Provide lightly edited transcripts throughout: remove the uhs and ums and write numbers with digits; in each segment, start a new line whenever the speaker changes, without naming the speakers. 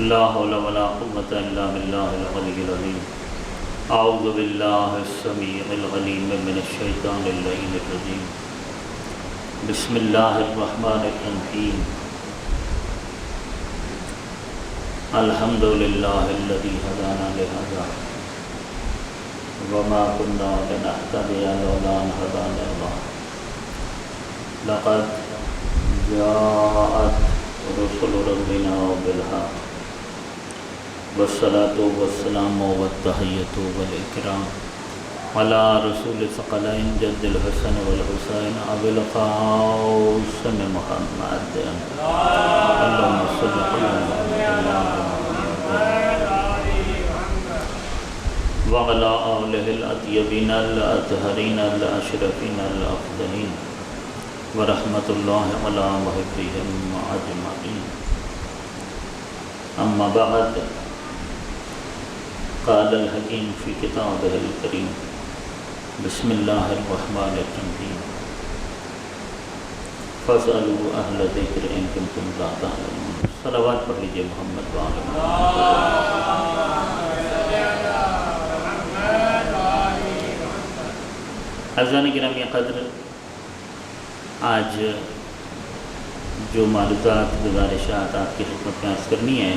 لا حول ولا قوة إلا بالله العلي العظيم. أعوذ بالله السميع العليم من الشيطان اللعين الرجيم. بسم الله الرحمن الرحيم. الحمد لله الذي هدانا لهذا وما كنا لنهتدي لولا أن هدانا الله. لقد جاءت رسل ربنا بالحق والصلاة والسلام والتحية والإكرام على رسول الثقلين جد الحسن والحسين أبي القاسم محمد اللهم صل على وعلى آله الأطيبين الأطهرين الأشرفين الأفضلين ورحمة الله على محبهم أجمعين. أما بعد، قال الحكيم في كتابه الكريم بسم الله الرحمن الرحيم. فاسألوا أهل الذكر إن كنتم لا تعلمون. صلوات پڑھ لیجئے محمد وآل عزیزان گرامی قدر، آج جو معلومات گزارشات آپ کی خدمت میں عرض کرنی ہے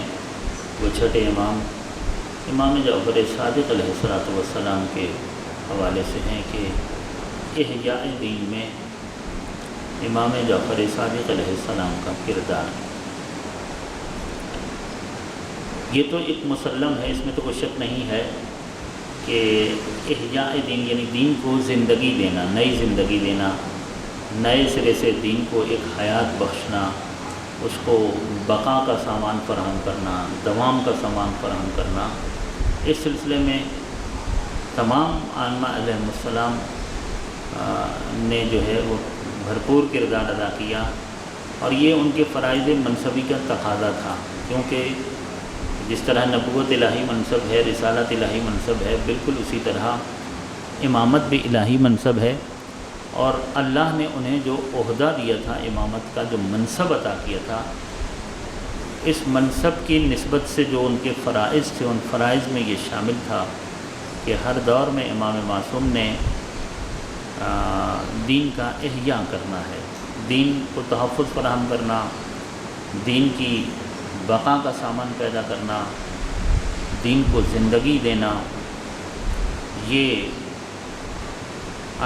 وہ چھٹے امام جعفر صادق علیہ السلام کے حوالے سے ہیں کہ احیاء دین میں امام جعفر صادق علیہ السلام کا کردار. یہ تو ایک مسلم ہے، اس میں تو کوئی شک نہیں ہے کہ احیاء دین یعنی دین کو زندگی دینا، نئی زندگی دینا، نئے سرے سے دین کو ایک حیات بخشنا، اس کو بقا کا سامان فراہم کرنا، دوام کا سامان فراہم کرنا، اس سلسلے میں تمام ائمہ علیہ السلام نے جو ہے وہ بھرپور کردار ادا کیا، اور یہ ان کے فرائض منصبی کا تقاضا تھا، کیونکہ جس طرح نبوت الہی منصب ہے، رسالت الہی منصب ہے، بالکل اسی طرح امامت بھی الہی منصب ہے. اور اللہ نے انہیں جو عہدہ دیا تھا امامت کا، جو منصب عطا کیا تھا، اس منصب کی نسبت سے جو ان کے فرائض تھے، ان فرائض میں یہ شامل تھا کہ ہر دور میں امام معصوم نے دین کا احیاء کرنا ہے، دین کو تحفظ فراہم کرنا، دین کی بقا کا سامان پیدا کرنا، دین کو زندگی دینا. یہ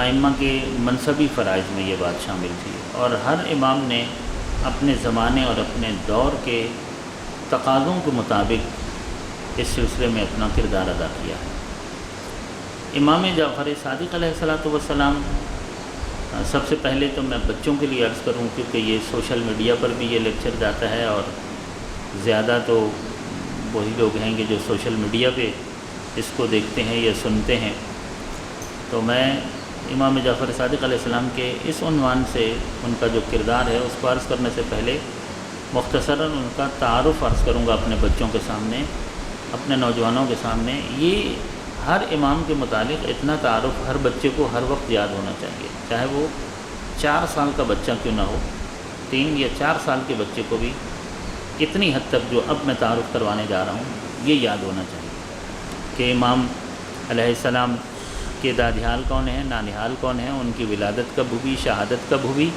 ائمہ کے منصبی فرائض میں یہ بات شامل تھی، اور ہر امام نے اپنے زمانے اور اپنے دور کے تقاضوں کے مطابق اس سلسلے میں اپنا کردار ادا کیا ہے. امام جعفر صادق علیہ السلام، سب سے پہلے تو میں بچوں کے لیے عرض کروں، کیونکہ یہ سوشل میڈیا پر بھی یہ لیکچر جاتا ہے، اور زیادہ تو وہی لوگ ہیں کہ جو سوشل میڈیا پہ اس کو دیکھتے ہیں یا سنتے ہیں. تو میں امام جعفر صادق علیہ السلام کے اس عنوان سے ان کا جو کردار ہے اس کو عرض کرنے سے پہلے مختصراً ان کا تعارف عرض کروں گا اپنے بچوں کے سامنے، اپنے نوجوانوں کے سامنے. یہ ہر امام کے متعلق اتنا تعارف ہر بچے کو ہر وقت یاد ہونا چاہیے، چاہے وہ 4 سال کا بچہ کیوں نہ ہو، 3 یا 4 سال کے بچے کو بھی اتنی حد تک جو اب میں تعارف کروانے جا رہا ہوں یہ یاد ہونا چاہیے کہ امام علیہ السلام کے دادیال کون ہیں، نانیال کون ہیں، ان کی ولادت کب ہوئی، شہادت کب ہوئی،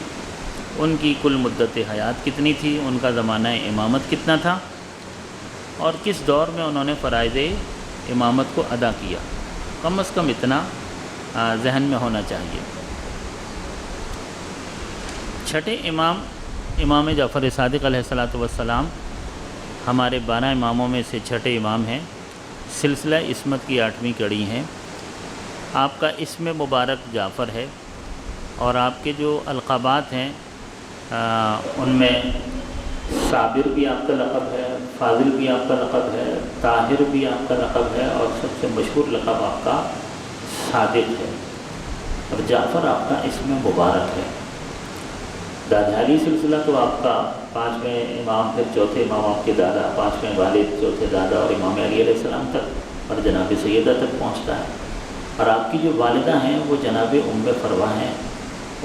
ان کی کل مدت حیات کتنی تھی، ان کا زمانہ امامت کتنا تھا، اور کس دور میں انہوں نے فرائض امامت کو ادا کیا. کم از کم اتنا ذہن میں ہونا چاہیے. چھٹے امام جعفر صادق علیہ السلام ہمارے 12 اماموں میں سے چھٹے امام ہیں. سلسلہ عصمت کی 8ویں کڑی ہیں. آپ کا اسم مبارک جعفر ہے، اور آپ کے جو القابات ہیں ان میں صابر بھی آپ کا لقب ہے، فاضل بھی آپ کا لقب ہے، طاہر بھی آپ کا لقب ہے، اور سب سے مشہور لقب آپ کا صادق ہے، اور جعفر آپ کا اسم مبارک ہے. دادیالی سلسلہ تو آپ کا 5ویں امام، پھر 4تھے امام آپ کے دادا، 5ویں والد، 4تھے دادا اور امام علی علیہ السلام تک اور جناب سیدہ تک پہنچتا ہے. اور آپ کی جو والدہ ہیں وہ جناب ام فروا ہیں.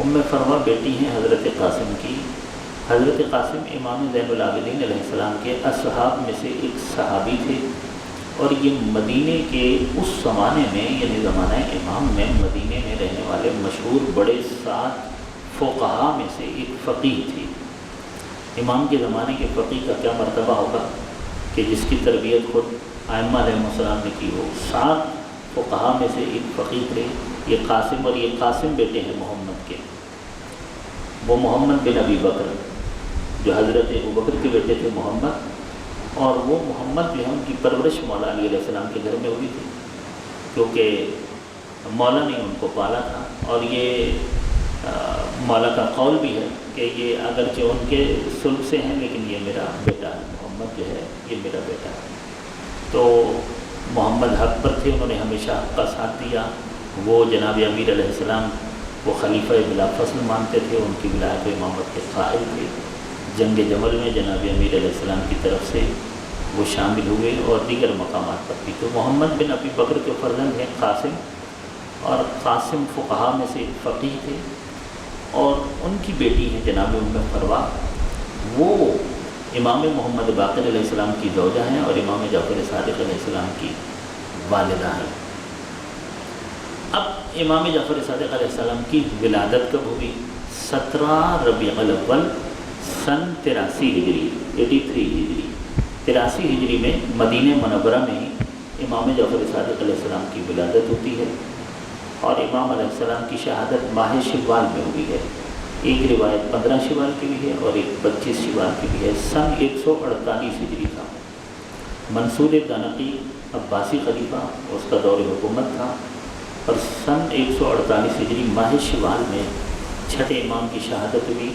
ام فروا بیٹی ہیں حضرت قاسم کی. حضرت قاسم امام زین العابدین علیہ السلام کے اصحاب میں سے ایک صحابی تھے، اور یہ مدینے کے اس زمانے میں یعنی زمانہ امام میں مدینے میں رہنے والے مشہور بڑے 7 فقہا میں سے ایک فقیہ تھے۔ امام کے زمانے کے فقیہ کا کیا مرتبہ ہوگا کہ جس کی تربیت خود ائمہ علیہ السلام نے کی ہو۔ 7 فقہا میں سے ایک فقیہ تھے یہ قاسم، اور یہ قاسم بیٹے ہیں محمد کے۔ وہ محمد بن ابی بکر جو حضرت ابو بکر کے بیٹے تھے محمد، اور وہ محمد جو ہے ان کی پرورش مولا علی علیہ السلام کے گھر میں ہوئی تھی، کیونکہ مولا نے ان کو پالا تھا۔ اور یہ مولا کا قول بھی ہے کہ یہ اگرچہ ان کے سلب سے ہیں لیکن یہ میرا بیٹا ہے، محمد جو ہے یہ میرا بیٹا ہے۔ تو محمد حق پر تھے، انہوں نے ہمیشہ حق کا ساتھ دیا۔ وہ جناب امیر علیہ السلام وہ خلیفہ بلا فصل مانتے تھے، ان کی ولایت و امامت کے قائل تھے۔ جنگ جمل میں جناب امیر علیہ السلام کی طرف سے وہ شامل ہوئے اور دیگر مقامات پر بھی۔ تو محمد بن ابی بکر کے فرزند ہیں قاسم، اور قاسم فقہا میں سے فقیہ تھے، اور ان کی بیٹی ہیں جناب ام فروا، وہ امام محمد باقر علیہ السلام کی زوجہ ہیں اور امام جعفر صادق علیہ السلام کی والدہ ہیں۔ اب امام جعفر صادق علیہ السلام کی ولادت کب ہوئی؟ 17 ربیع الاول سن 83 ہجری 83 ہجری 83 ہجری میں مدینہ منورہ میں ہی امام جعفر صادق علیہ السلام کی ولادت ہوتی ہے، اور امام علیہ السلام کی شہادت ماہ شوال میں ہوئی ہے۔ ایک روایت 15 شوال کی بھی ہے اور ایک 25 شوال کی بھی ہے۔ سن 148 ہجری تھا۔ منصور دانقی عباسی خلیفہ اس کا دور حکومت تھا، اور سن 148 ہجری ماہ شوال میں چھٹے امام کی شہادت ہوئی۔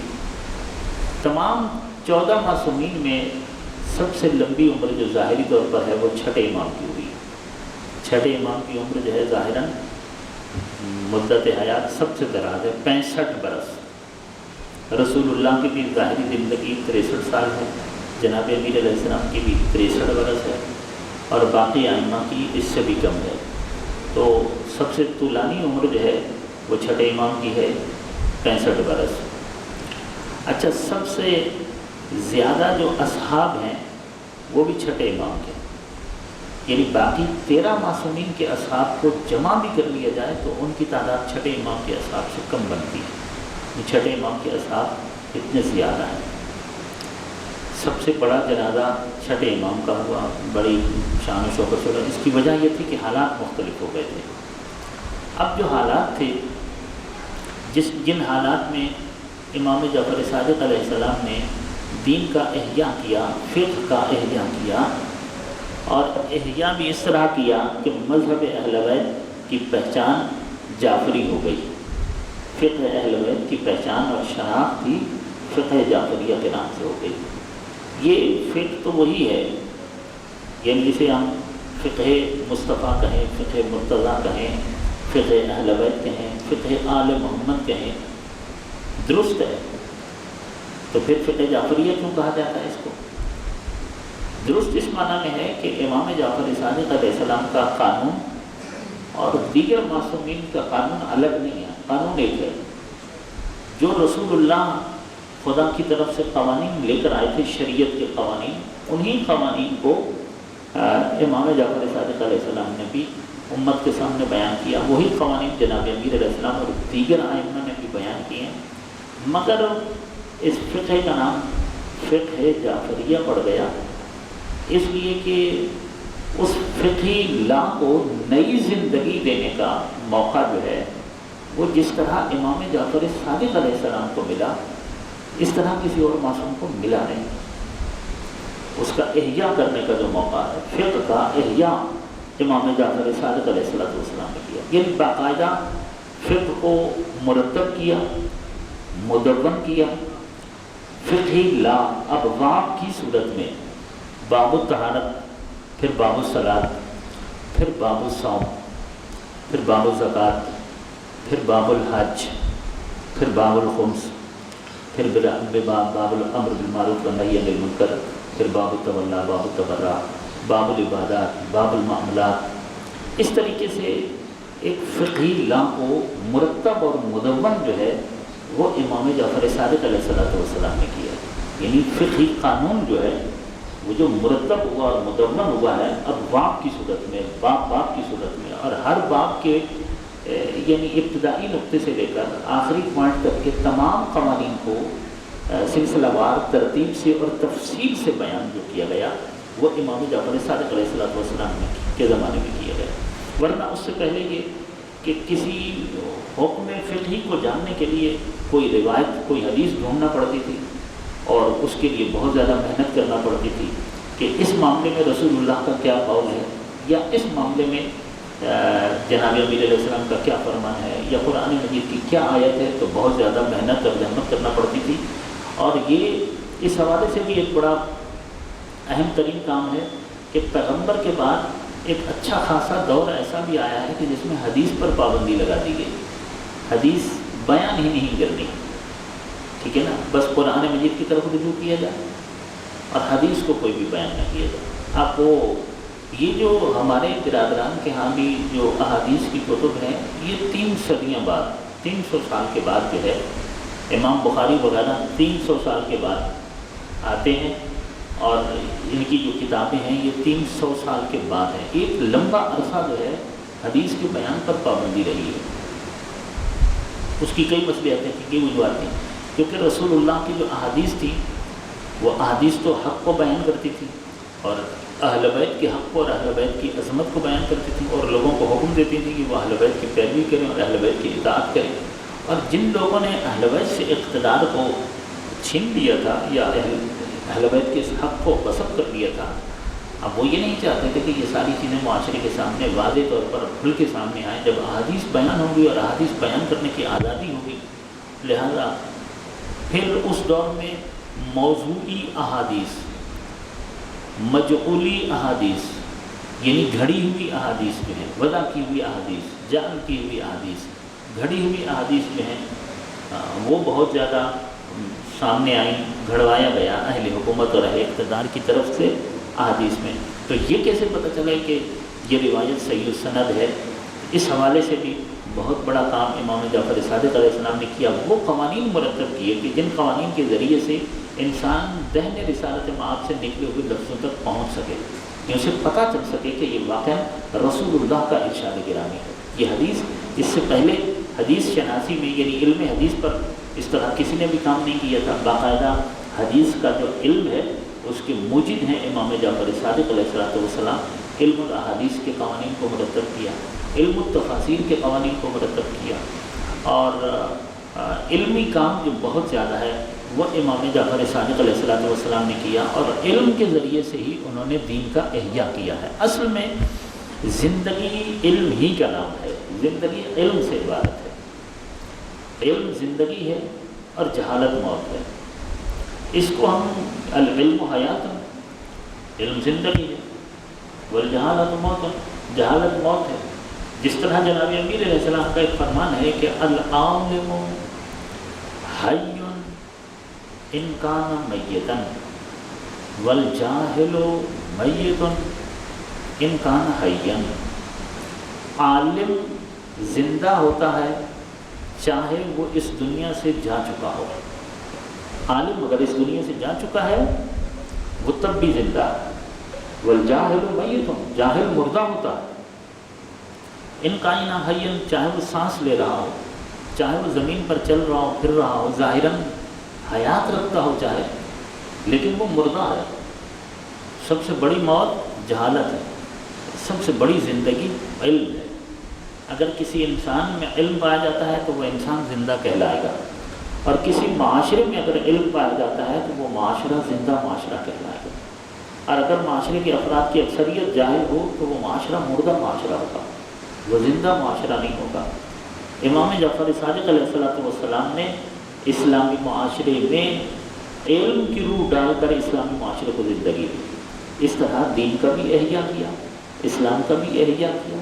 تمام 14 معصومین میں سب سے لمبی عمر جو ظاہری طور پر ہے وہ چھٹے امام کی ہوئی۔ چھٹے امام کی عمر جو ہے ظاہراً مدت حیات سب سے دراز ہے، 65 برس۔ رسول اللہ کی بھی ظاہری زندگی 63 سال ہے، جناب امیر علیہ السلام کی بھی 63 برس ہے، اور باقی ائمہ کی اس سے بھی کم ہے۔ تو سب سے طولانی عمر جو ہے وہ چھٹے امام کی ہے، 65 برس۔ اچھا، سب سے زیادہ جو اصحاب ہیں وہ بھی چھٹے امام کے، یعنی باقی 13 معصومین کے اصحاب کو جمع بھی کر لیا جائے تو ان کی تعداد چھٹے امام کے اصحاب سے کم بنتی ہے۔ چھٹے امام کے اصحاب اتنے زیادہ ہیں۔ سب سے بڑا جنازہ چھٹے امام کا ہوا، بڑی شان و شوکت سے۔ اس کی وجہ یہ تھی کہ حالات مختلف ہو گئے تھے۔ اب جو حالات تھے، جن حالات میں امام جعفر صادق علیہ السلام نے دین کا احیاء کیا، فقہ کا احیاء کیا، اور احیاء بھی اس طرح کیا کہ مذہب اہل بیت کی پہچان جعفری ہو گئی۔ فقہ اہل بیت کی پہچان اور شناخت بھی فقہ جعفریہ کے نام سے ہو گئی۔ یہ فقہ تو وہی ہے، یعنی جسے ہم فقہ مصطفیٰ کہیں، فقہ مرتضیٰ کہیں، فقہ اہل بیت کہیں، فقہ آل محمد کہیں، درست ہے۔ تو پھر فقہ جعفریہ کیوں کہا جاتا ہے اس کو؟ درست اس معنی میں ہے کہ امام جعفر صادق علیہ السلام کا قانون اور دیگر معصومین کا قانون الگ نہیں ہے، قانون ایک ہے۔ جو رسول اللہ خدا کی طرف سے قوانین لے کر آئے تھے، شریعت کے قوانین، انہی قوانین کو امام جعفر صادق علیہ السلام نے بھی امت کے سامنے بیان کیا۔ وہی قوانین جناب امیر علیہ السلام اور دیگر ائمہ نے بھی بیان کیے ہیں، مگر اس فقہ کا نام فقہ جعفریہ پڑ گیا، اس لیے کہ اس فقہی لا کو نئی زندگی دینے کا موقع جو ہے وہ جس طرح امام جعفر صادق علیہ السلام کو ملا، اس طرح کسی اور معصوم کو ملا نہیں۔ اس کا احیاء کرنے کا جو موقع ہے، فقہ کا احیاء امام جعفر صادق علیہ السلام نے کیا، یعنی باقاعدہ فقہ کو مرتب کیا، مدون کیا۔ فقہی لا ابواب کی صورت میں باب الطہارت، پھر باب الصلاۃ، پھر باب الصوم، پھر باب الزکوٰۃ، پھر باب الحج، پھر باب الخمس، پھر باب الامر بالمعروف والنہی عن المنکر، پھر باب التولیٰ، باب التبرع، باب العبادات، باب المعاملات۔ اس طریقے سے ایک فقہی لا کو مرتب اور مدون جو ہے وہ امام جعفر صادق علیہ السلام نے کیا. یعنی فقہی قانون جو ہے وہ جو مرتب ہوا اور مدون ہوا ہے اب باب کی صورت میں، باب کی صورت میں، اور ہر باب کے یعنی ابتدائی نقطے سے لے کر آخری پوائنٹ تک کے تمام قوانین کو سلسلہ وار ترتیب سے اور تفصیل سے بیان جو کیا گیا وہ امام جعفر صادق علیہ السلام کے زمانے میں کیا گیا. ورنہ اس سے پہلے یہ کہ کسی حکم فقہی کو جاننے کے لیے کوئی روایت، کوئی حدیث ڈھونڈنا پڑتی تھی اور اس کے لیے بہت زیادہ محنت کرنا پڑتی تھی کہ اس معاملے میں رسول اللہ کا کیا قول ہے، یا اس معاملے میں جناب امیر علیہ السلام کا کیا فرمان ہے، یا قرآن مجید کی کیا آیت ہے. تو بہت زیادہ محنت اور زحمت کرنا پڑتی تھی. اور یہ اس حوالے سے بھی ایک بڑا اہم ترین کام ہے کہ پیغمبر کے بعد ایک اچھا خاصا دور ایسا بھی آیا ہے کہ جس میں حدیث پر پابندی لگا دی گئی. حدیث بیان ہی نہیں کرنی، ٹھیک ہے نا، بس قرآن مجید کی طرف رجوع کیا جائے اور حدیث کو کوئی بھی بیان نہ کیا جائے. اب وہ یہ جو ہمارے برادران کے ہاں بھی جو احادیث کی کتب ہیں یہ 3 صدیاں بعد، 300 سال کے بعد جو ہے امام بخاری وغیرہ 300 سال کے بعد آتے ہیں اور ان کی جو کتابیں ہیں یہ 300 سال کے بعد ہیں. ایک لمبا عرصہ جو ہے حدیث کے بیان پر پابندی رہی ہے. اس کی کئی مصلحتیں تھیں، کئی وجوہات تھیں، کیونکہ رسول اللہ کی جو احادیث تھی وہ احادیث تو حق کو بیان کرتی تھی اور اہل بیت کے حق کو اور اہل بیت کی عظمت کو بیان کرتی تھی اور لوگوں کو حکم دیتی تھی کہ وہ اہل بیت کی پیروی کریں اور اہل بیت کی اطاعت کریں. اور جن لوگوں نے اہل بیت سے اقتدار کو چھین لیا تھا یا اہل بیت کے اس حق کو غصب کر لیا تھا، اب وہ یہ نہیں چاہتے تھے کہ یہ ساری چیزیں معاشرے کے سامنے واضح طور پر کھل کے سامنے آئیں. جب احادیث بیان ہوگی اور احادیث بیان کرنے کی آزادی ہوگی، لہذا پھر اس دور میں موضوعی احادیث، مجعولی احادیث یعنی گھڑی ہوئی احادیث جو ہیں، وضع کی ہوئی احادیث، جعل کی ہوئی احادیث، گھڑی ہوئی احادیث جو ہیں وہ بہت زیادہ سامنے آئیں، گھڑوایا گیا اہل حکومت اور اہل اقتدار کی طرف سے احادیث میں. تو یہ کیسے پتہ چلے کہ یہ روایت صحیح السند ہے؟ اس حوالے سے بھی بہت بڑا کام امام جعفر صادق علیہ السلام نے کیا. وہ قوانین مرتب کیے کہ جن قوانین کے ذریعے سے انسان دہن رسالت مآب سے نکلے ہوئے لفظوں تک پہنچ سکے، اسے پتہ چل سکے کہ یہ واقعہ رسول اللہ کا ارشاد گرامی ہے. یہ حدیث اس سے پہلے حدیث شناسی میں یعنی علم حدیث پر اس طرح کسی نے بھی کام نہیں کیا تھا. باقاعدہ حدیث کا جو علم ہے اس کے موجد ہیں امام جعفر صادق علیہ السلام. علم الاحادیث کے قوانین کو مرتب کیا، علم التفاسیر کے قوانین کو مرتب کیا، اور علمی کام جو بہت زیادہ ہے وہ امام جعفر صادق علیہ السلام نے کیا، اور علم کے ذریعے سے ہی انہوں نے دین کا احیاء کیا ہے. اصل میں زندگی علم ہی کا نام ہے، زندگی علم سے عبارت ہے. علم زندگی ہے اور جہالت موت ہے. اس کو ہم العلم حیات، علم زندگی ہے، والجہالت موت، جہالت موت ہے. جس طرح جناب امیر علیہ السلام کا ایک فرمان ہے کہ العالم حی ان کان میتا والجاہل میت ان کان حیا. عالم زندہ ہوتا ہے چاہے وہ اس دنیا سے جا چکا ہو. عالم اگر اس دنیا سے جا چکا ہے وہ تب بھی زندہ ہے. والجاہل میت، جاہل مردہ ہوتا ہے. ان کائن حیا، چاہے وہ سانس لے رہا ہو، چاہے وہ زمین پر چل رہا ہو، پھر رہا ہو، ظاہراً حیات رکھتا ہو چاہے، لیکن وہ مردہ ہے. سب سے بڑی موت جہالت ہے، سب سے بڑی زندگی علم ہے. اگر کسی انسان میں علم پایا جاتا ہے تو وہ انسان زندہ کہلائے گا، اور کسی معاشرے میں اگر علم پایا جاتا ہے تو وہ معاشرہ زندہ معاشرہ کہلائے گا. اور اگر معاشرے کے افراد کی اکثریت جاہل ہو تو وہ معاشرہ مردہ معاشرہ ہوگا، وہ زندہ معاشرہ نہیں ہوگا. امام جعفر صادق علیہ السلام نے اسلامی معاشرے میں علم کی روح ڈال کر اسلامی معاشرے کو زندگی دی. اس طرح دین کا بھی احیاء کیا، اسلام کا بھی احیاء کیا،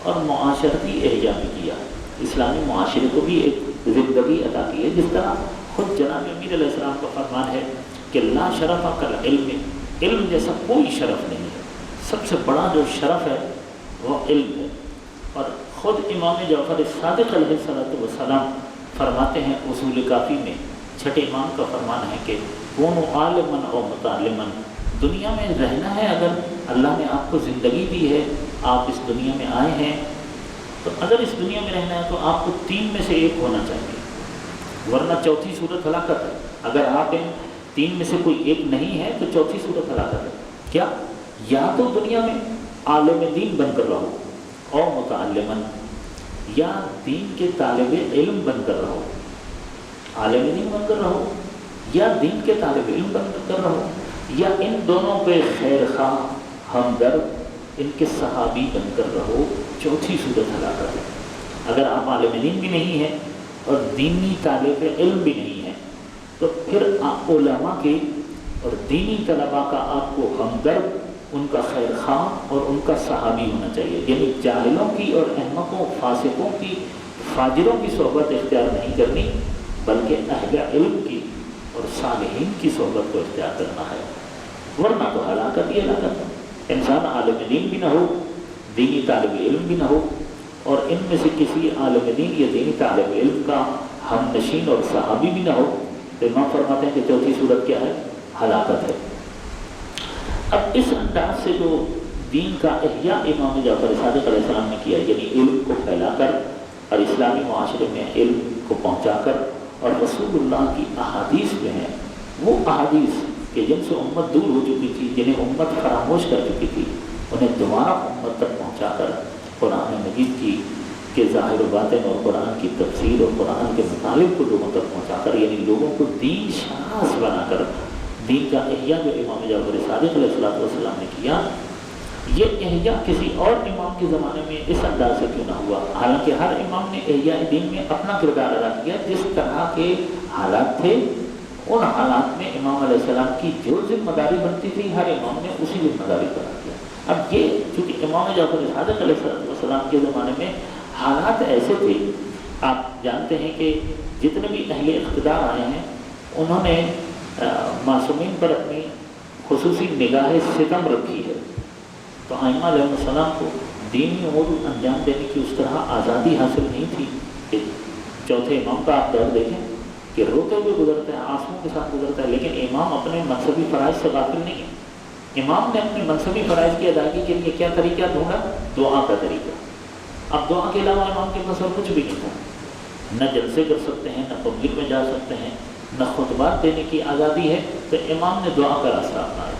اور معاشرتی احیاء بھی کیا. اسلامی معاشرے کو بھی ایک زندگی عطا کی ہے. جس طرح خود جناب امیر علیہ السلام کا فرمان ہے کہ لا شرف کالعلم، علم جیسا کوئی شرف نہیں ہے. سب سے بڑا جو شرف ہے وہ علم ہے. اور خود امام جعفر صادق علیہ السلام فرماتے ہیں اصول کافی میں چھٹے امام کا فرمان ہے کہ کونوا عالمن و متعلمن، دنیا میں رہنا ہے، اگر اللہ نے آپ کو زندگی دی ہے، آپ اس دنیا میں آئے ہیں، تو اگر اس دنیا میں رہنا ہے تو آپ کو 3 میں سے ایک ہونا چاہیے، ورنہ چوتھی صورت ہلاکت ہے۔ اگر آپ ان 3 میں سے کوئی ایک نہیں ہے تو چوتھی صورت ہلاکت ہے۔ کیا؟ یا تو دنیا میں عالم دین بن کر رہو، اور متعلمن، یا دین کے طالب علم بن کر رہو، عالم دین بن کر رہو یا دین کے طالب علم بن کر رہو، یا ان دونوں پہ خیر خواہ ہمدرد ان کے صحابی بن کر رہو، چوتھی صورت ہلاکت ہے۔ اگر آپ عالم دین بھی نہیں ہیں اور دینی طالب علم بھی نہیں ہیں تو پھر علماء کے اور دینی طلباء کا آپ کو ہمدرد، ان کا خیر خواہ اور ان کا صحابی ہونا چاہیے، یعنی جاہلوں کی اور احمقوں، فاسقوں کی، فاجروں کی صحبت اختیار نہیں کرنی، بلکہ اہل علم کی اور صالحین کی صحبت کو اختیار کرنا ہے، ورنہ تو ہلاکت ہی ہلاکت ہے۔ انسان عالم دین بھی نہ ہو، دینی طالب علم بھی نہ ہو، اور ان میں سے کسی عالم دین یا دینی طالب علم کا ہم نشین اور صحابی بھی نہ ہو، تو امام فرماتے ہیں کہ چوتھی صورت کیا ہے؟ ہلاکت ہے۔ اب اس انداز سے جو دین کا احیاء امام جعفر صادق علیہ السلام نے کیا، یعنی علم کو پھیلا کر اور اسلامی معاشرے میں علم کو پہنچا کر، اور رسول اللہ کی احادیث جو ہیں وہ احادیث کہ جن سے امت دور ہو چکی تھی، جنہیں امت فراموش کر چکی تھی، انہیں دوبارہ امت تک پہنچا کر قرآن مجید کی کہ ظاہر و باطن اور قرآن کی تفسیر اور قرآن کے مطالب کو لوگوں تک پہنچا کر، یعنی لوگوں کو دین شناس بنا کر دین کا احیاء جو امام جعفر صادق علیہ السلام نے کیا، یہ احیاء کسی اور امام کے زمانے میں اس انداز سے کیوں نہ ہوا؟ حالانکہ ہر امام نے احیاء دین میں اپنا کردار ادا کیا، جس طرح کے حالات تھے ان حالات میں امام علیہ السلام کی جو ذمہ داری بنتی تھی ہر امام نے اسی ذمہ داری پر ادا کیا۔ اب یہ چونکہ امام جعفر صادق علیہ السلام کے زمانے میں حالات ایسے تھے، آپ جانتے ہیں کہ جتنے بھی اہل اقتدار آئے ہیں انہوں نے معصومین پر اپنی خصوصی نگاہ ستم رکھی ہے، تو ائمہ علیہ السلام کو دینی امور انجام دینے کی اس طرح آزادی حاصل نہیں تھی کہ چوتھے امام کا آپ دور دیکھیں کہ روتے ہوئے گزرتا ہے، آنسوؤں کے ساتھ گزرتا ہے، لیکن امام اپنے منصبی فرائض سے غافل نہیں ہے۔ امام نے اپنے منصبی فرائض کی ادائیگی کے لیے کیا طریقہ ڈھونڈا؟ دعا کا طریقہ۔ اب دعا کے علاوہ امام کے پاس اور کچھ بھی نہیں تھا، نہ جلسے کر سکتے ہیں، نہ پبلک میں جا سکتے ہیں، نہ خطبات دینے کی آزادی ہے، تو امام نے دعا کا راستہ اپنایا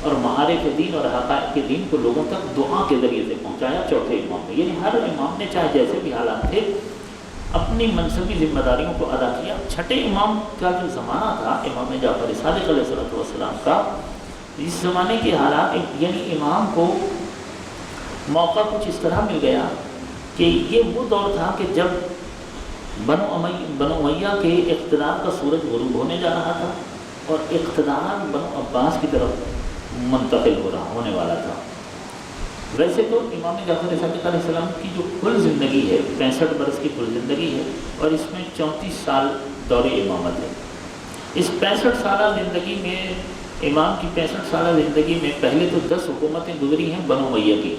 اور معارف دین اور حقائق کے دین کو لوگوں تک دعا کے ذریعے سے پہنچایا چوتھے امام نے۔ یعنی ہر امام نے چاہے جیسے بھی حالات تھے اپنی منصبی ذمہ داریوں کو ادا کیا۔ چھٹے امام کا جو زمانہ تھا امام جعفر صادق علیہ السلام کا، اس زمانے کے حالات، یعنی امام کو موقع کچھ اس طرح مل گیا کہ یہ وہ دور تھا کہ جب بنو امیہ کے اقتدار کا سورج غروب ہونے جا رہا تھا اور اقتدار بنو عباس کی طرف منتقل ہونے والا تھا۔ ویسے تو امام جعفر صادق علیہ السلام کی جو کل زندگی ہے 65 برس کی کل زندگی ہے، اور اس میں 34 سال دور امامت ہے۔ اس 65 سالہ زندگی میں، امام کی 65 سالہ زندگی میں پہلے تو 10 حکومتیں گزری ہیں بنو امیہ کی،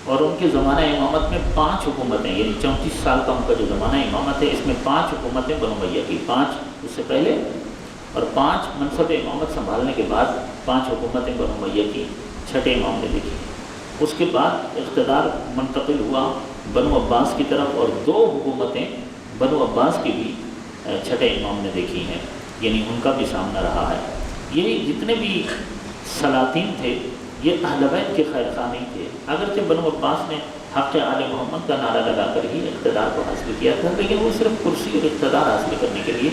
اور ان کے زمانہ امامت میں 5 حکومتیں، یعنی 34 سال کا ان کا جو زمانہ امامت ہے اس میں 5 حکومتیں بنو امیہ کی، 5 اس سے پہلے اور 5 منصب امامت سنبھالنے کے بعد 5 حکومتیں بنو امیہ کی چھٹے امام نے دیکھی۔ اس کے بعد اقتدار منتقل ہوا بنو عباس کی طرف، اور 2 حکومتیں بنو عباس کی بھی چھٹے امام نے دیکھی ہیں، یعنی ان کا بھی سامنا رہا ہے۔ یہ جتنے بھی سلاطین تھے یہ اہل بیت کے خیر خواہ نہیں تھے، اگرچہ بنو عباس نے حق آل محمد کا نعرہ لگا کر ہی اقتدار کو حاصل کیا تھا، لیکن وہ صرف کرسی اور اقتدار حاصل کرنے کے لیے،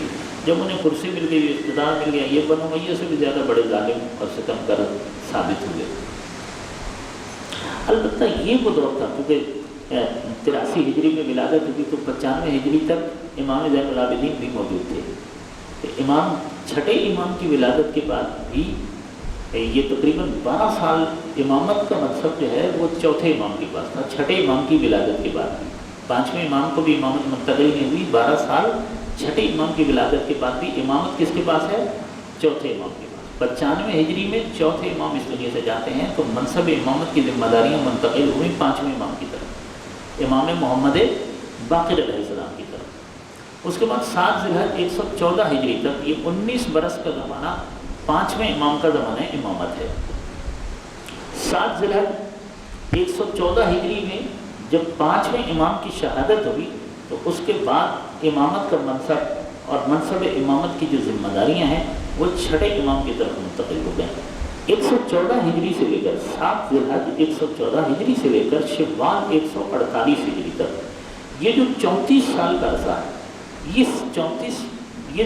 جب انہیں کرسی مل گئی، اقتدار مل گیا، یہ بنو امیہ سے بھی زیادہ بڑے ظالم اور ستمگر ثابت ہوئے۔ البتہ یہ وہ دور تھا کیونکہ 83 ہجری میں ولادت ہوئی تو 95 ہجری تک امام زین العابدین بھی موجود تھے۔ امام چھٹے امام کی ولادت کے بعد بھی یہ تقریباً 12 سال امامت کا منصب جو ہے وہ چوتھے امام کے پاس تھا، چھٹے امام کی ولادت کے بعد بھی۔ 5ویں امام کو بھی امامت منتقل نہیں ہوئی، 12 سال چھٹے امام کی ولادت کے بعد بھی امامت کس کے پاس ہے؟ چوتھے امام کے پاس۔ 95 ہجری میں چوتھے امام اس دنیا سے جاتے ہیں، تو منصب امامت کی ذمہ داریاں منتقل ہوئیں 5ویں امام کی طرف، امام محمد باقر علیہ السلام کی طرف۔ اس کے بعد 7 ذی الحج 114 ہجری تک، یہ 19 برس کا زمانہ 5ویں امام کا زمانہ امامت ہے۔ 7 ذی الحج 114 ہجری میں جب 5ویں امام کی شہادت ہوئی تو اس کے بعد امامت کا منصب اور منصب امامت کی جو ذمہ داریاں ہیں وہ 6 امام کی طرف منتقل ہو گئے۔ 114 ہجری سے لے کر 7 ذی الحج 114 ہجری سے لے کر شوال 148 ہجری تک یہ جو 34 سال کا عرصہ ہے، یہ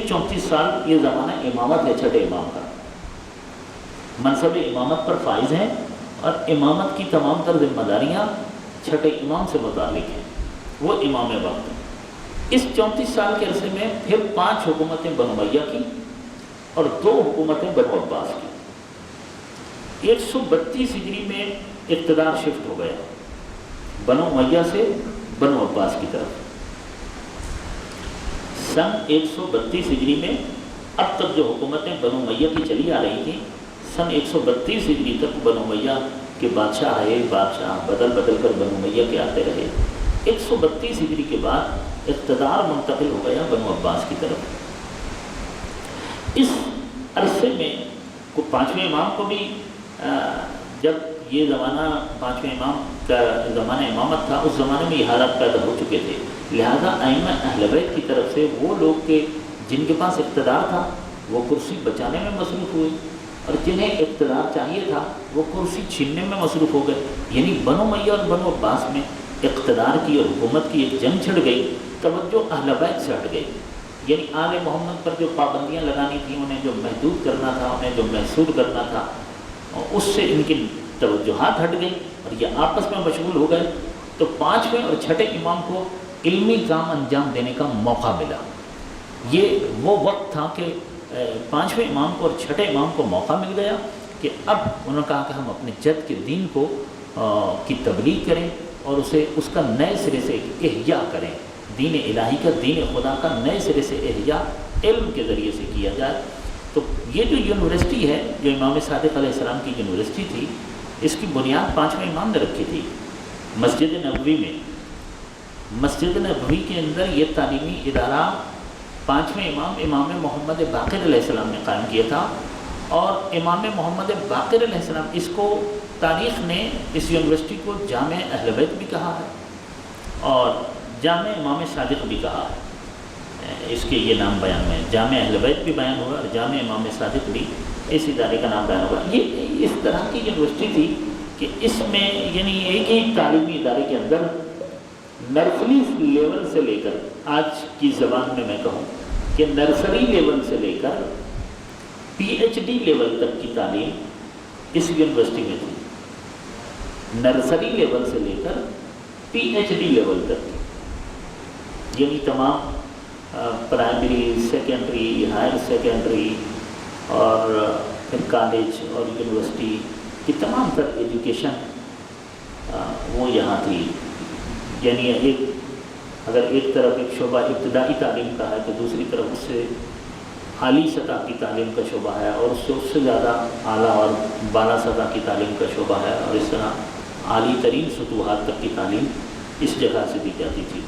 34 سال یہ زمانہ امامت ہے 6 امام کا۔ منصب امامت پر فائز ہیں اور امامت کی تمام تر ذمہ داریاں 6 امام سے متعلق ہیں، وہ امام وقت ہیں۔ اس 34 سال کے عرصے میں پھر 5 حکومتیں بنو امیہ کی اور 2 حکومتیں بنو عباس کی۔ 132 ہجری میں اقتدار شفٹ ہو گیا بنو امیہ سے بنو عباس کی طرف۔ سن 132 ہجری میں اب تک جو حکومتیں بنو امیہ کی چلی آ رہی تھیں، سن 132 ہجری تک بنو امیہ کے بادشاہ بدل کر بنو امیہ کے آتے رہے۔ 132 ہجری کے بعد اقتدار منتقل ہو گیا بنو عباس کی طرف۔ اس عرصے میں 5ویں امام کو بھی جب یہ زمانہ 5ویں امام کا زمانہ امامت تھا، اس زمانے میں یہ حالات پیدا ہو چکے تھے، لہذا ائمہ اہل بیت کی طرف سے وہ لوگ کے جن کے پاس اقتدار تھا وہ کرسی بچانے میں مصروف ہوئے، اور جنہیں اقتدار چاہیے تھا وہ کرسی چھیننے میں مصروف ہو گئے۔ یعنی بنو امیہ اور بنو عباس میں اقتدار کی اور حکومت کی ایک جنگ چھڑ گئی، توجہ اہل بیت سے ہٹ گئی۔ یعنی آل محمد پر جو پابندیاں لگانی تھیں، انہیں جو محدود کرنا تھا، انہیں جو محسود کرنا تھا، اس سے ان کی توجہات ہٹ گئی اور یہ آپس میں مشغول ہو گئے۔ تو 5ویں اور 6 امام کو علمی کام انجام دینے کا موقع ملا۔ یہ وہ وقت تھا کہ 5ویں امام کو اور 6 امام کو موقع مل گیا کہ اب انہوں نے کہا کہ ہم اپنے جد کے دین کو کی تبلیغ کریں اور اس کا نئے سرے سے احیاء کریں، دین الہی کا، دین خدا کا نئے سرے سے احیاء علم کے ذریعے سے کیا جائے۔ تو یہ جو یونیورسٹی ہے، جو امام صادق علیہ السلام کی یونیورسٹی تھی، اس کی بنیاد 5ویں امام نے رکھی تھی مسجد نبوی میں۔ مسجد نبوی کے اندر یہ تعلیمی ادارہ 5ویں امام محمد باقر علیہ السلام نے قائم کیا تھا، اور امام محمد باقر علیہ السلام، اس کو تاریخ نے اس یونیورسٹی کو جامع اہل بیت بھی کہا ہے اور جامع امام صادق بھی کہا ہے۔ اس کے یہ نام بیان میں جامع اہل بیت بھی بیان ہوا اور جامع امام صادق بھی اس ادارے کا نام بیان ہوا۔ یہ اس طرح کی یونیورسٹی تھی کہ اس میں یعنی ایک ہی تعلیمی ادارے کے اندر نرسری لیول سے لے کر، آج کی زبان میں کہوں کہ نرسری لیول سے لے کر PhD لیول تک کی تعلیم اس یونیورسٹی میں تھی۔ نرسری لیول سے لے کر PhD لیول تک، یعنی تمام پرائمری، سیکنڈری، ہائر سیکنڈری اور پھر کالج اور یونیورسٹی کی تمام تر ایجوکیشن وہ یہاں تھی۔ یعنی اگر ایک طرف ایک شعبہ ابتدائی تعلیم کا ہے تو دوسری طرف اس سے اعلیٰ سطح کی تعلیم کا شعبہ ہے، اور اس سے زیادہ اعلیٰ اور بالا سطح کی تعلیم کا شعبہ ہے، اور اس طرح عالی ترین سطوحات تک کی تعلیم اس جگہ سے دی جاتی تھی۔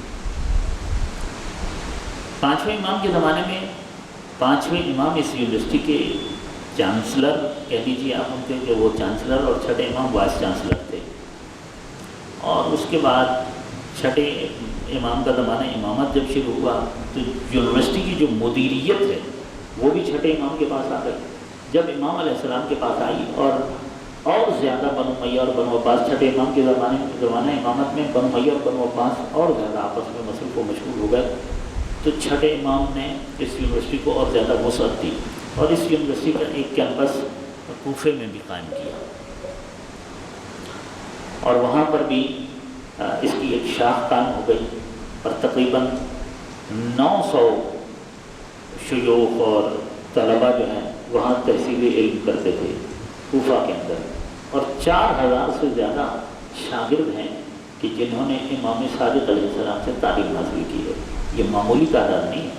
5ویں امام کے زمانے میں 5ویں امام اس یونیورسٹی کے چانسلر کہہ لیجیے آپ ان کے، جو وہ چانسلر، اور 6 امام وائس چانسلر تھے۔ اور اس کے بعد 6 امام کا زمانہ امامت جب شروع ہوا تو یونیورسٹی کی جو مدیریت ہے وہ بھی 6 امام کے پاس آ گئی۔ جب امام علیہ السلام کے پاس آئی اور زیادہ بنو امیہ اور بنو عباس 6 امام کے زمانہ امامت میں بنو امیہ اور بنو عباس اور زیادہ آپس میں مصروف و مشغول ہو گئے، تو 6 امام نے اس یونیورسٹی کو اور زیادہ وسعت دی اور اس یونیورسٹی کا ایک کیمپس کوفے میں بھی قائم کیا، اور وہاں پر بھی اس کی ایک شاخ قائم ہو گئی، اور تقریباً 900 شیوخ اور طلباء جو ہیں وہاں تحصیل علم کرتے تھے کوفہ کے اندر، اور 4000 سے زیادہ شاگرد ہیں کہ جنہوں نے امام صادق علیہ السلام سے تعلیم حاصل کی ہے۔ یہ معمولی تعداد نہیں ہے،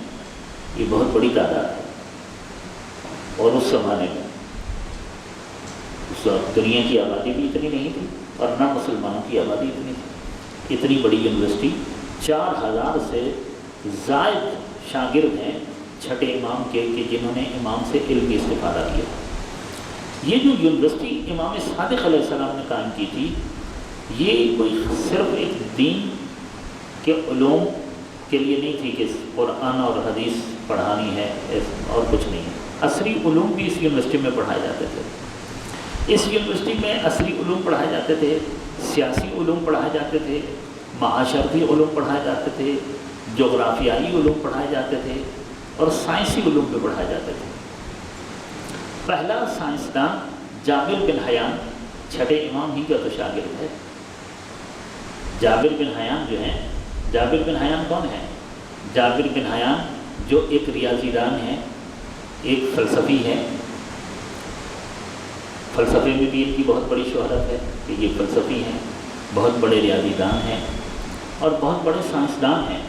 یہ بہت بڑی تعداد ہے۔ اور اس زمانے میں اس وقت دنیا کی آبادی بھی اتنی نہیں تھی اور نہ مسلمانوں کی آبادی اتنی تھی۔ اتنی بڑی یونیورسٹی، 4000 سے زائد شاگرد ہیں چھٹے امام کے کہ جنہوں نے امام سے علم کی استفادہ کیا۔ یہ جو یونیورسٹی امام صادق علیہ السلام نے قائم کی تھی، یہ کوئی صرف ایک دین کے علوم کے لیے نہیں تھی کہ قرآن اور حدیث پڑھانی ہے اور کچھ نہیں ہے۔ عصری علوم بھی اس یونیورسٹی میں پڑھائے جاتے تھے۔ اس یونیورسٹی میں عصری علوم پڑھائے جاتے تھے، سیاسی علوم پڑھائے جاتے تھے، معاشرتی علوم پڑھائے جاتے تھے، جغرافیائی علوم پڑھائے جاتے تھے اور سائنسی علوم بھی پڑھائے جاتے تھے۔ پہلا سائنسدان جابر بن حیان چھٹے امام ہی کا تو شاگرد ہے۔ جابر بن حیان جو ہیں، جابر بن حیان کون ہیں؟ جابر بن حیان جو ایک ریاضی دان ہیں، ایک فلسفی ہے۔ فلسفے میں بھی ان کی بہت بڑی شہرت ہے کہ یہ فلسفی ہیں، بہت بڑے ریاضی دان ہیں اور بہت بڑے سائنسدان ہیں۔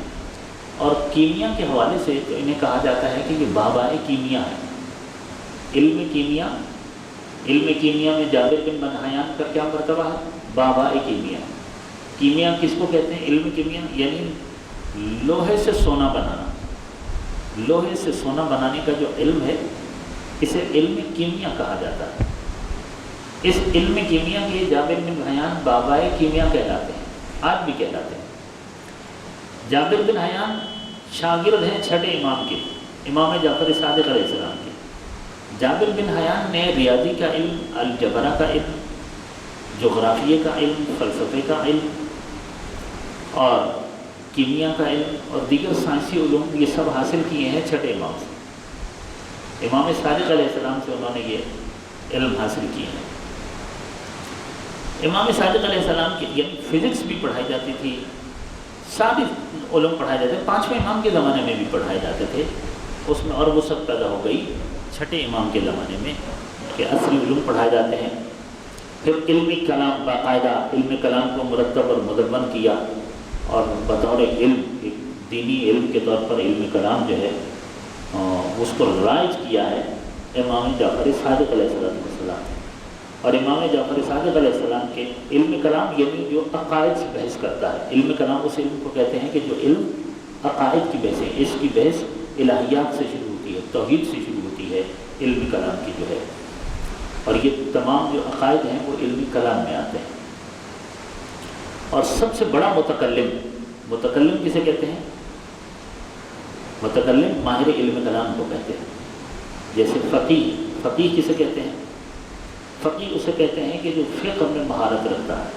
اور کیمیا کے حوالے سے تو انہیں کہا جاتا ہے کہ یہ بابائے کیمیا ہے۔ علم کیمیا میں جابر بن حیان کا کیا مرتبہ ہے؟ بابائے کیمیا۔ کیمیا کس کو کہتے ہیں؟ علم کیمیا یعنی لوہے سے سونا بنانا۔ لوہے سے سونا بنانے کا جو علم ہے اسے علم کیمیا کہا جاتا ہے۔ اس علم کیمیا کے جابر بن حیان بابائے کیمیا کہلاتے ہیں، آج بھی کہلاتے ہیں۔ جابر بن حیان شاگرد ہیں چھٹے امام کے، امام جعفر صادق علیہ السلام کے۔ جابر بن حیان نے ریاضی کا علم، الجبرا کا علم، جغرافیے کا علم، فلسفے کا علم اور کیمیا کا علم اور دیگر سائنسی علوم یہ سب حاصل کیے ہیں چھٹے امام سے۔ امام صادق علیہ السلام سے انہوں نے یہ علم حاصل کیے ہیں۔ امام صادق علیہ السلام کی یعنی فزکس بھی پڑھائی جاتی تھی، ساری علوم پڑھائے جاتے تھے، پانچویں امام کے زمانے میں بھی پڑھائے جاتے تھے اس میں، اور وہ سب پیدا ہو گئی چھٹے امام کے زمانے میں کہ عصری علوم پڑھائے جاتے ہیں۔ پھر علم کلام، باقاعدہ علم کلام کو مرتب اور مدون کیا اور بطور علم، ایک دینی علم کے طور پر علم کلام جو ہے اس کو رائج کیا ہے امام جعفر صادق علیہ السلام۔ اور امام جعفر صادق علیہ السلام کے علم کلام یعنی جو عقائد سے بحث کرتا ہے، علم کلام اس علم کو کہتے ہیں کہ جو علم عقائد کی بحث ہے، اس کی بحث الہیات سے شروع ہوتی ہے، توحید سے شروع ہوتی ہے علم کلام کی جو ہے، اور یہ تمام جو عقائد ہیں وہ علم کلام میں آتے ہیں۔ اور سب سے بڑا متکلم کسے کہتے ہیں؟ متکلم ماہر علم کلام کو کہتے ہیں۔ جیسے فقیہ کسے کہتے ہیں؟ فقیہ اسے کہتے ہیں کہ جو فقہ میں مہارت رکھتا ہے،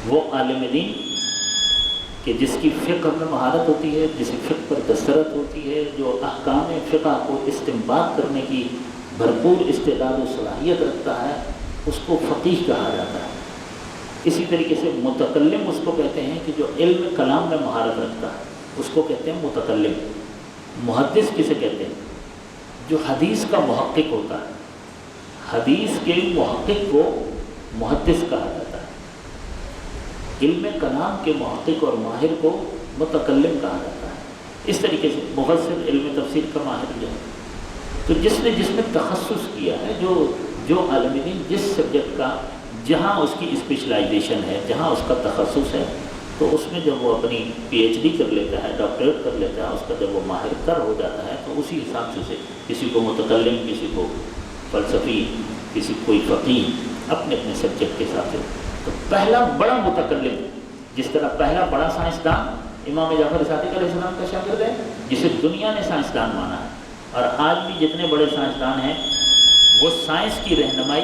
وہ عالم دین کہ جس کی فقہ میں مہارت ہوتی ہے، جسے فقہ پر دسترت ہوتی ہے، جو احکام فقہ کو استنباط کرنے کی بھرپور استعداد و صلاحیت رکھتا ہے، اس کو فقیہ کہا جاتا ہے۔ اسی طریقے سے متکلم اس کو کہتے ہیں کہ جو علم کلام میں مہارت رکھتا ہے، اس کو کہتے ہیں متکلم۔ محدث کسے کہتے ہیں؟ جو حدیث کا محقق ہوتا ہے، حدیث کے محقق کو محدث کہا جاتا ہے۔ علم کلام کے محقق اور ماہر کو متکلم کہا جاتا ہے۔ اس طریقے سے مفسر، علم تفسیر کا ماہر جو ہے، تو جس نے تخصص کیا ہے، جو عالم دین جس سبجیکٹ کا جہاں اس کی اسپیشلائزیشن ہے، جہاں اس کا تخصص ہے، تو اس میں جب وہ اپنی پی ایچ ڈی کر لیتا ہے، ڈاکٹریٹ کر لیتا ہے، اس کا جب وہ ماہر تر ہو جاتا ہے تو اسی حساب سے کسی کو متکلم، کسی کو فلسفی، کسی کوئی فقیہ، اپنے سبجیکٹ کے حساب سے۔ تو پہلا بڑا متکلم، جس طرح پہلا بڑا سائنسدان امام جعفر صادق علیہ السلام کا شاگرد ہے، جسے دنیا نے سائنسدان مانا ہے، اور آج بھی جتنے بڑے سائنسدان ہیں وہ سائنس کی رہنمائی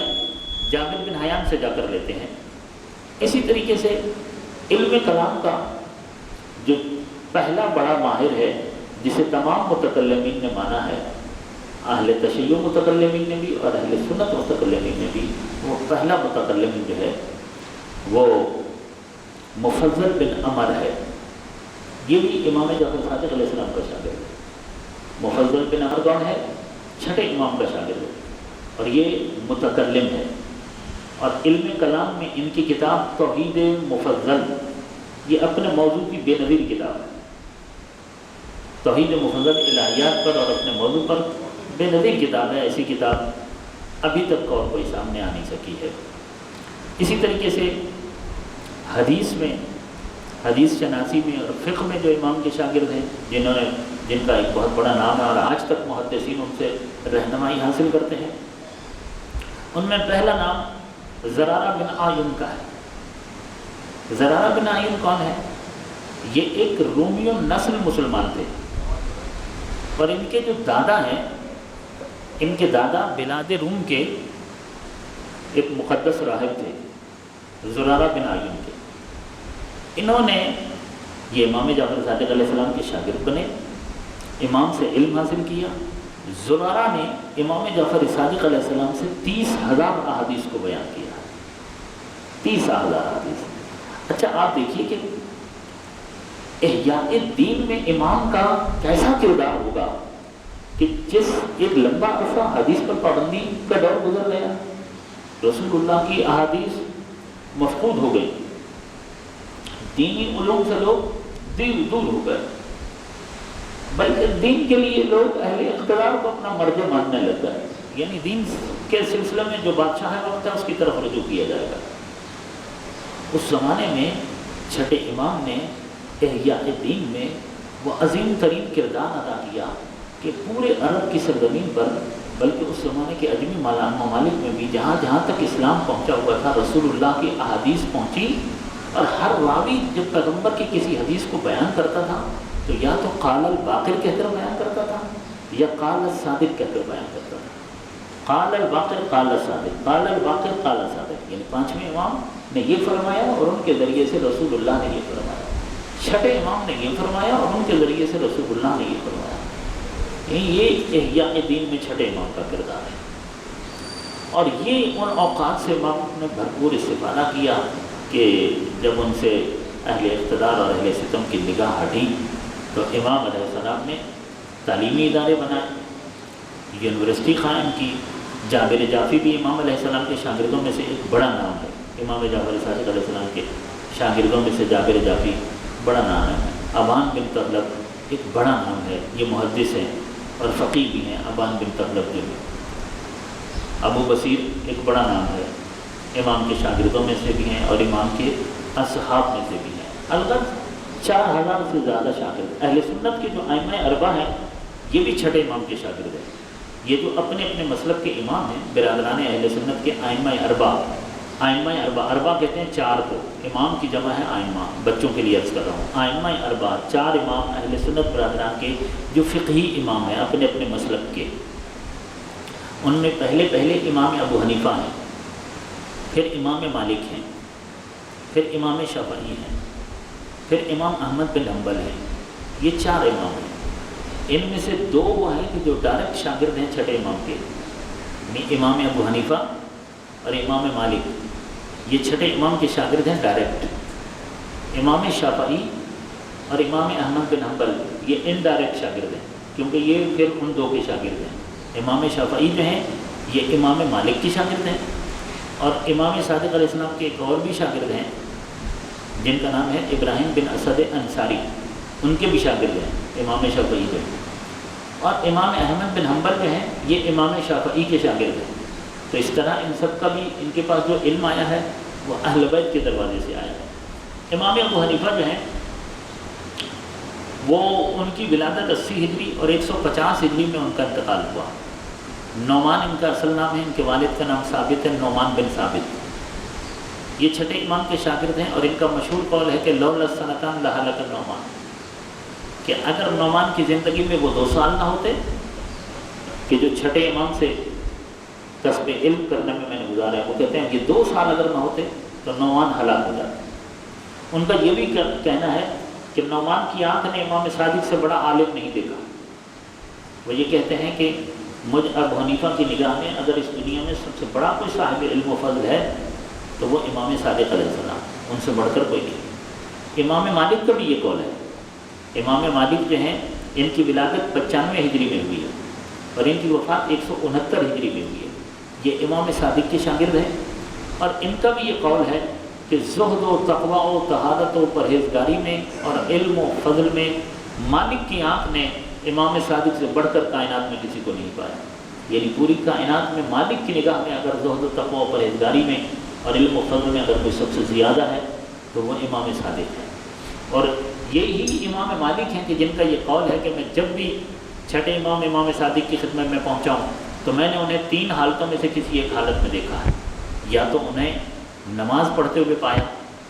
جابر بن حیان سے جا کر لیتے ہیں۔ اسی طریقے سے علم کلام کا جو پہلا بڑا ماہر ہے، جسے تمام متکلمین نے مانا ہے، اہل تشیع متکلمین نے بھی اور اہل سنت متکلمین نے بھی، وہ پہلا متکلم جو ہے وہ مفضل بن عمر ہے۔ یہ بھی امام جعفر صادق علیہ السلام کا شاگرد ہے۔ مفضل بن عمر کون ہے؟ چھٹے امام کا شاگرد ہے، اور یہ متکلم ہے۔ اور علم کلام میں ان کی کتاب توحید مفضل، یہ اپنے موضوع کی بے نظیر کتاب ہے۔ توحید مفضل الہیات پر اور اپنے موضوع پر بے نظیر کتاب ہے، ایسی کتاب ابھی تک اور کوئی سامنے آ نہیں سکی ہے۔ اسی طریقے سے حدیث میں، حدیث شناسی میں اور فقہ میں جو امام کے شاگرد ہیں، جنہوں نے جن کا ایک بہت بڑا نام ہے اور آج تک محدثین ان سے رہنمائی حاصل کرتے ہیں۔ ان میں پہلا نام زرارہ بن اعین کا ہے۔ زرارہ بن اعین کون ہے؟ یہ ایک رومیو نسل مسلمان تھے، اور ان کے جو دادا ہیں، ان کے دادا بلاد روم کے ایک مقدس راہب تھے، زرارہ بن اعین کے۔ انہوں نے یہ امام جعفر صادق علیہ السلام کے شاگرد بنے، امام سے علم حاصل کیا۔ زرارہ نے امام جعفر صادق علیہ السلام سے 30,000 احادیث کو بیان کیا، 30,000 احادیث۔ اچھا آپ دیکھیے کہ احیاء دین میں امام کا کیسا کردار ہوگا کہ جس ایک لمبا عرصہ حدیث پر پابندی کا دور گزر گیا، رسول اللہ کی احادیث مفقود ہو گئی، دینی علوم سے لوگ دور ہو گئے، بلکہ دین کے لیے لوگ اہل اقتدار کو اپنا مرجع ماننے لگ گئے، یعنی دین کے سلسلے میں جو بادشاہ وقت ہے اس کی طرف رجوع کیا جائے گا۔ اس زمانے میں چھٹے امام نے احیاء دین میں وہ عظیم ترین کردار ادا کیا کہ پورے عرب کی سرزمین پر، بلکہ اس زمانے کے عجمی ممالک میں بھی جہاں جہاں تک اسلام پہنچا ہوا تھا، رسول اللہ کی احادیث پہنچی، اور ہر راوی جب پیغمبر کی کسی حدیث کو بیان کرتا تھا تو یا تو قال الباقر کہہ کر بیان کرتا تھا یا قال الصادق کہہ کر بیان کرتا تھا۔ قال الباقر قال الصادق، قال الباقر قال الصادق، یعنی پانچویں امام نے یہ فرمایا اور ان کے ذریعے سے رسول اللہ نے یہ فرمایا، چھٹے امام نے یہ فرمایا اور ان کے ذریعے سے رسول اللہ نے یہ فرمایا۔ یہ احیاء دین میں چھٹے امام کا کردار ہے، اور یہ ان اوقات سے امام نے بھرپور استفادہ کیا کہ جب ان سے اہل اقتدار اور اہل ستم کی نگاہ ہٹی تو امام علیہ السلام نے تعلیمی ادارے بنائے، یونیورسٹی قائم کی۔ جابر جعفی بھی امام علیہ السلام کے شاگردوں میں سے ایک بڑا نام ہے، امام جعفر صادق علیہ السلام کے شاگردوں میں سے جابر جعفی بڑا نام ہے۔ ابان بن تغلب ایک بڑا نام ہے، یہ محدث ہیں اور فقیہ بھی ہیں، ابان بن تغلب جو ہے۔ ابو بصیر ایک بڑا نام ہے، امام کے شاگردوں میں سے بھی ہیں اور امام کے اصحاب میں سے بھی ہیں۔ البتہ 4,000 سے زیادہ شاگرد اہل سنت کے جو ائمہ اربعہ ہیں یہ بھی چھٹے امام کے شاگرد ہیں۔ یہ جو اپنے اپنے مسلک کے امام ہیں، برادران اہل سنت کے ائمہ اربعہ کہتے ہیں 4 کو، امام کی جمع ہے ائمہ، بچوں کے لیے عرض کر رہا ہوں، ائمہ اربعہ 4 امام اہل سنت برادران کے جو فقہی امام ہیں اپنے اپنے مسلک کے۔ ان میں پہلے امام ابو حنیفہ ہیں، پھر امام مالک ہیں، پھر امام شافعی ہیں، پھر امام احمد بن حنبل ہیں۔ یہ 4 امام ہیں، ان میں سے 2 وہ ہیں کہ جو ڈائریکٹ شاگرد ہیں چھٹے امام کے، امام ابو حنیفہ اور امام مالک، یہ چھٹے امام کے شاگرد ہیں ڈائریکٹ۔ امام شافعی اور امام احمد بن حنبل یہ انڈائریکٹ شاگرد ہیں، کیونکہ یہ پھر ان 2 کے شاگرد ہیں۔ امام شافعی جو ہیں یہ امام مالک کی شاگرد ہیں، اور امام صادق علیہ السلام کے ایک اور بھی شاگرد ہیں جن کا نام ہے ابراہیم بن اسد انصاری، ان کے بھی شاگرد ہیں امام شافعی جو ہیں، اور امام احمد بن حنبل جو ہیں یہ امام شافعی کے شاگرد ہیں۔ تو اس طرح ان سب کا بھی ان کے پاس جو علم آیا ہے وہ اہل بیت کے دروازے سے آیا ہے۔ امام ابو حنیفہ جو ہیں وہ ان کی ولادت 80 ہجری اور 150 ہجری میں ان کا انتقال ہوا۔ نعمان ان کا اصل نام ہے، ان کے والد کا نام ثابت ہے، نعمان بن ثابت۔ یہ چھٹے امام کے شاگرد ہیں، اور ان کا مشہور قول ہے کہ لولا السنتان لہلک النعمان، کہ اگر نعمان کی زندگی میں وہ 2 سال نہ ہوتے کہ جو چھٹے امام سے کسب علم کرنے میں نے گزارا ہے، وہ کہتے ہیں کہ 2 سال اگر نہ ہوتے تو نعمان ہلاک ہو جاتا۔ ان کا یہ بھی کہنا ہے کہ نعمان کی آنکھ نے امام صادق سے بڑا عالم نہیں دیکھا۔ وہ یہ کہتے ہیں کہ مجھ ابو حنیفہ کی نگاہ میں اگر اس دنیا میں سب سے بڑا کوئی صاحب علم و فضل ہے تو وہ امام صادق علیہ السلام، ان سے بڑھ کر کوئی نہیں۔ امام مالک کا بھی یہ قول ہے۔ امام مالک جو ہیں ان کی ولادت 95 ہجری میں ہوئی ہے اور ان کی وفات 169 ہجری میں ہوئی ہے۔ یہ امام صادق کے شاگرد ہیں، اور ان کا بھی یہ قول ہے کہ زہد و تقویٰ و طہارت و پرہیزگاری میں اور علم و فضل میں مالک کی آنکھ نے امام صادق سے بڑھ کر کائنات میں کسی کو نہیں پایا۔ یعنی پوری کائنات میں مالک کی نگاہ میں اگر زہد و تقویٰ و پرہیزگاری میں اور علم و فضل میں اگر کوئی سب سے زیادہ ہے تو وہ امام صادق ہے۔ اور یہی امام مالک ہیں کہ جن کا یہ قول ہے کہ میں جب بھی چھٹے امام امام صادق کی خدمت میں پہنچا ہوں تو میں نے انہیں 3 حالتوں میں سے کسی ایک حالت میں دیکھا ہے، یا تو انہیں نماز پڑھتے ہوئے پایا،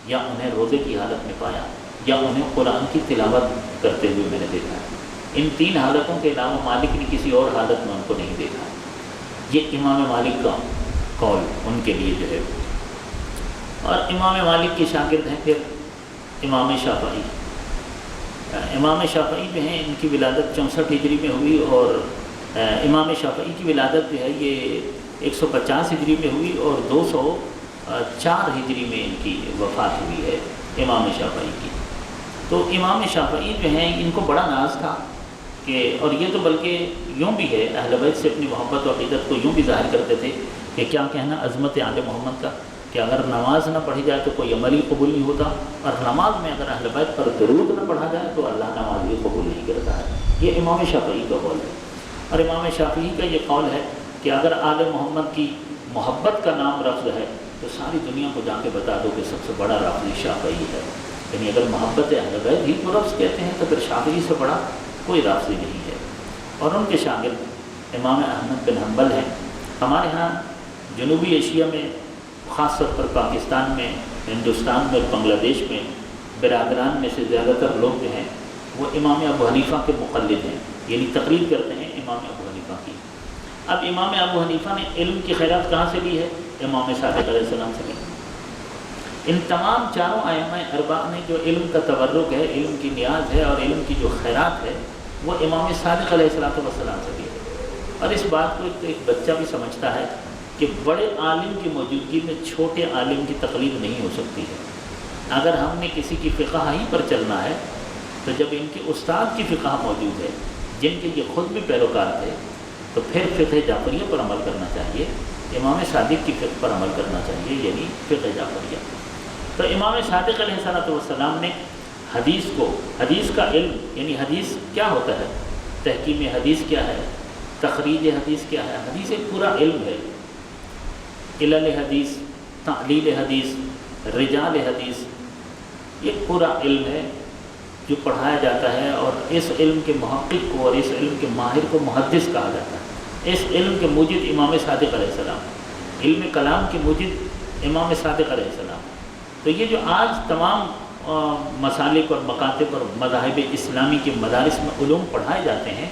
یا انہیں روزے کی حالت میں پایا، یا انہیں قرآن کی تلاوت کرتے ہوئے میں نے دیکھا ہے۔ ان 3 حالتوں کے علاوہ مالک نے کسی اور حالت میں ان کو نہیں دیکھا۔ یہ امام مالک کا قول ان کے لیے جو ہے۔ اور امام مالک کے شاگرد ہیں پھر امام شافعی۔ امام شافعی جو ہیں ان کی ولادت 64 ہجری میں ہوئی، اور امام شافعی کی ولادت جو ہے یہ 150 ہجری میں ہوئی، اور 204 ہجری میں ان کی وفات ہوئی ہے امام شافعی کی۔ تو امام شافعی جو ہیں ان کو بڑا ناز تھا کہ، اور یہ تو بلکہ یوں بھی ہے، اہل بیت سے اپنی محبت و عقیدت کو یوں بھی ظاہر کرتے تھے کہ کیا کہنا عظمت آل محمد کا، کہ اگر نماز نہ پڑھی جائے تو کوئی عمل ہی قبول نہیں ہوتا، اور نماز میں اگر اہل بیت پر درود نہ پڑھا جائے تو اللہ نماز بھی قبول نہیں کرتا ہے۔ یہ امام شافعی کا قول ہے۔ اور امام شافعی کا یہ قول ہے کہ اگر آل محمد کی محبت کا نام رفض ہے تو ساری دنیا کو جا کے بتا دو کہ سب سے بڑا رافضی شافعی ہے۔ یعنی اگر محبت اہل بیت ہی کو رفض کہتے ہیں تو پھر شافعی سے بڑا کوئی رافضی نہیں ہے۔ اور ان کے شاگرد امام احمد بن حنبل ہیں۔ ہمارے ہاں جنوبی ایشیا میں، خاص طور پر پاکستان میں، ہندوستان میں اور بنگلہ دیش میں برادران میں سے زیادہ تر لوگ جو ہیں وہ امام ابو حنیفہ کے مقلد ہیں، یعنی تقلید کرتے ہیں امام ابو حنیفہ کی۔ اب امام ابو حنیفہ نے علم کی خیرات کہاں سے لی ہے؟ امام صادق علیہ السلام سے لی۔ ان تمام چاروں ائمہ اربعہ نے جو علم کا تورک ہے، علم کی نیاز ہے اور علم کی جو خیرات ہے وہ امام صادق علیہ السلام سے لی ہے۔ اور اس بات کو ایک بچہ بھی سمجھتا ہے کہ بڑے عالم کی موجودگی میں چھوٹے عالم کی تقلید نہیں ہو سکتی ہے۔ اگر ہم نے کسی کی فقہ ہی پر چلنا ہے تو جب ان کے استاد کی فقہ موجود ہے جن کے یہ خود بھی پیروکار تھے تو پھر فقہ جعفریہ پر عمل کرنا چاہیے، امام صادق کی فقہ پر عمل کرنا چاہیے، یعنی فقہ جعفریہ۔ تو امام صادق علیہ السلام نے حدیث کو، حدیث کا علم، یعنی حدیث کیا ہوتا ہے، تحکیم حدیث کیا ہے، تخریج حدیث کیا ہے، حدیث ایک پورا علم ہے۔ علل حدیث، تعلیل حدیث، رجال حدیث، یہ پورا علم ہے جو پڑھایا جاتا ہے، اور اس علم کے محقق کو اور اس علم کے ماہر کو محدث کہا جاتا ہے۔ اس علم کے موجد امام صادق علیہ السلام، علم کلام کے موجد امام صادق علیہ السلام۔ تو یہ جو آج تمام مسالک اور مکاتب اور مذاہب اسلامی کے مدارس میں علوم پڑھائے جاتے ہیں،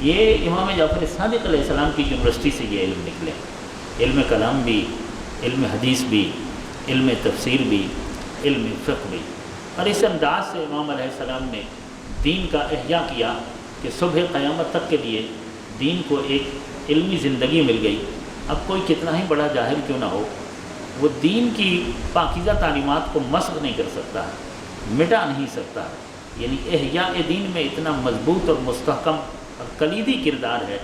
یہ امام جعفر صادق علیہ السلام کی یونیورسٹی سے یہ علم نکلے۔ علم کلام بھی، علم حدیث بھی، علم تفسیر بھی، علم فقہ بھی۔ اور اس انداز سے امام علیہ السلام نے دین کا احیاء کیا کہ صبح قیامت تک کے لیے دین کو ایک علمی زندگی مل گئی۔ اب کوئی کتنا ہی بڑا جاہل کیوں نہ ہو، وہ دین کی پاکیزہ تعلیمات کو مسخ نہیں کر سکتا ہے، مٹا نہیں سکتا ہے۔ یعنی احیاء دین میں اتنا مضبوط اور مستحکم اور کلیدی کردار ہے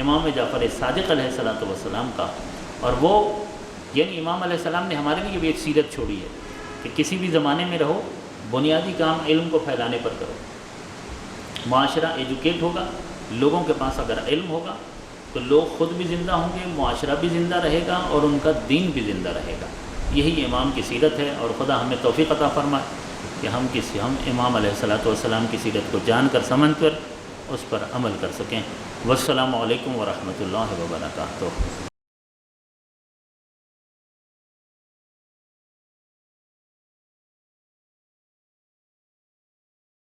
امام جعفر صادق علیہ السلام کا۔ اور وہ، یعنی امام علیہ السلام نے ہمارے لیے بھی ایک سیرت چھوڑی ہے کہ کسی بھی زمانے میں رہو، بنیادی کام علم کو پھیلانے پر کرو۔ معاشرہ ایجوکیٹ ہوگا، لوگوں کے پاس اگر علم ہوگا تو لوگ خود بھی زندہ ہوں گے، معاشرہ بھی زندہ رہے گا اور ان کا دین بھی زندہ رہے گا۔ یہی امام کی سیرت ہے، اور خدا ہمیں توفیق عطا فرمائے کہ ہم امام علیہ السلام کی سیرت کو جان کر سمجھ کر اس پر عمل کر سکیں۔ والسلام علیکم ورحمۃ اللہ وبرکاتہ۔